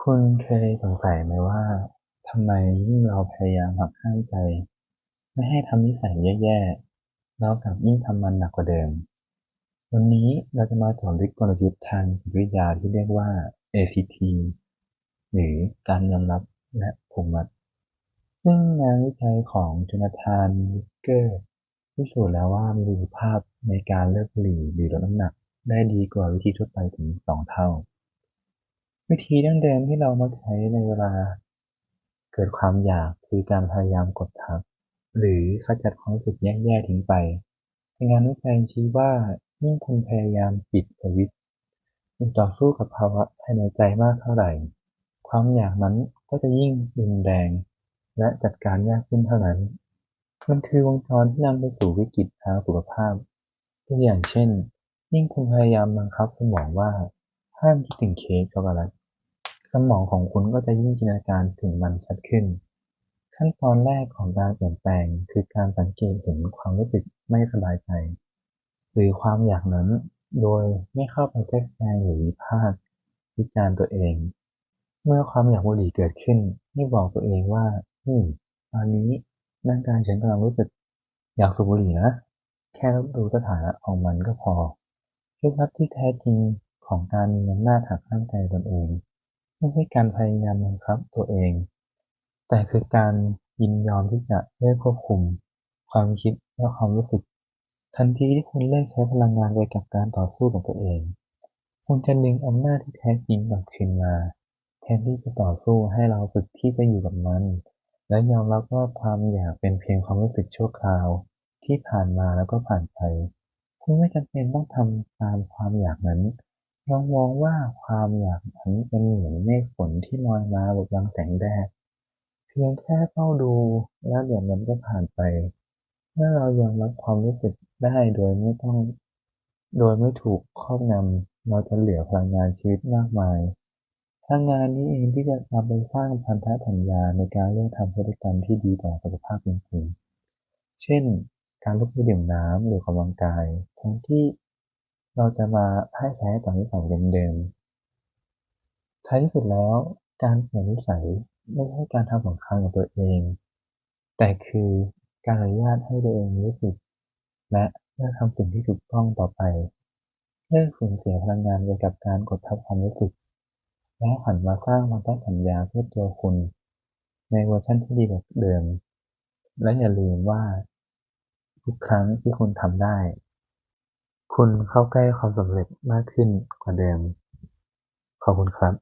คุณเคยสงสัยไหมว่าทำไมยิ่งเราพยายามหักห้ามใจไม่ให้ทำนิสัยแย่ๆเรากลับยิ่งทำมันหนักกว่าเดิมวันนี้เราจะมาเจาะลึกกลยุทธ์ทางจิตวิทยาที่เรียกว่า ACT หรือการยอมรับและผูกมัดซึ่งงานวิจัยของโจนาธานวิกเกอร์พิสูจน์แล้วว่ามีประสิทธิภาพในการเลิกบุหรี่หรือลดน้ำหนักได้ดีกว่าวิธีทั่วไปถึง2 เท่า วิธีดั้งเดิมที่เรามักใช้ในเวลาเกิดความอยากคือการพยายามกดทับหรือขจัดความรู้สึกแย่ๆทิ้งไปในงานวิจัยชี้ว่ายิ่งคุณพยายามปิดสวิตช์คุณต่อสู้กับภาวะภายในใจมากเท่าไหร่ความอยากนั้นก็จะยิ่งรุนแรงและจัดการยากขึ้นเท่านั้นมันคือวงจรที่นำไปสู่วิกฤตทางสุขภาพตัวอย่างเช่นยิ่งคุณพยายามบังคับสมองว่าห้ามคิดถึงเค้กช็อกโกแลต สมองของคุณก็จะยิ่งจินตนาการถึงมันชัดขึ้น ขั้นตอนแรกของการเปลี่ยนแปลงคือการสังเกตเห็นความรู้สึกไม่สบายใจหรือความอยากนั้นโดยไม่เข้าไปแทรกแซงหรือวิพากษ์วิจารณ์ตัวเอง เมื่อความอยากบุหรี่เกิดขึ้นให้บอกตัวเองว่าตอนนี้ร่างกายฉันกำลังรู้สึกอยากสูบบุหรี่นะแค่รับรู้สถานะของมันก็พอเคล็ดลับที่แท้จริงของการมีอำนาจหักห้ามใจตนเอง ไม่ใช่การพยายามบังคับตัวเองแต่คือการยินยอมที่จะเลิกควบคุมความคิดและความรู้สึกทันทีที่คุณเลิกใช้พลังงานไปกับการต่อสู้กับตัวเองคุณจะดึงอำนาจที่แท้จริงกลับคืนมาแทนที่จะต่อสู้ให้เราฝึกที่จะอยู่กับมันและยอมรับว่าความอยากเป็นเพียงความรู้สึกชั่วคราวที่ผ่านมาแล้วก็ผ่านไปคุณไม่จำเป็นต้องทำตามความอยากนั้น ลองมองว่าความอยากนั้นเป็นเหมือนเมฆฝนที่ลอยมาบดบังแสงแดดเพียงแค่เฝ้าดูแล้วเดี๋ยวมันก็ผ่านไปเมื่อเรายอมรับความรู้สึกได้โดยไม่ถูกครอบงำเราจะเหลือพลังงานชีวิตมากมายพลังงานนี้เองที่จะนำไปสร้างพันธสัญญาในการเลือกทำพฤติกรรมที่ดีต่อสุขภาพจริงๆเช่นการลุกไปดื่มน้ำหรือออกกำลังกายทั้งที่เราจะมาพ่ายแพ้ต่อนิสัยเดิมๆ ท้ายที่สุดแล้วการเปลี่ยนนิสัยไม่ใช่การทำสงครามกับตัวเองแต่คือการอนุญาตให้ตัวเองรู้สึกและเลือกทำสิ่งที่ถูกต้องต่อไปเลิกสูญเสียพลังงานไปกับการกดทับความรู้สึกและหันมาสร้างพันธสัญญาเพื่อตัวคุณในเวอร์ชันที่ดีกว่าเดิมและอย่าลืมว่าทุกครั้งที่คุณทำได้คุณเข้าใกล้ความสำเร็จมากขึ้นกว่าเดิมขอบคุณครับ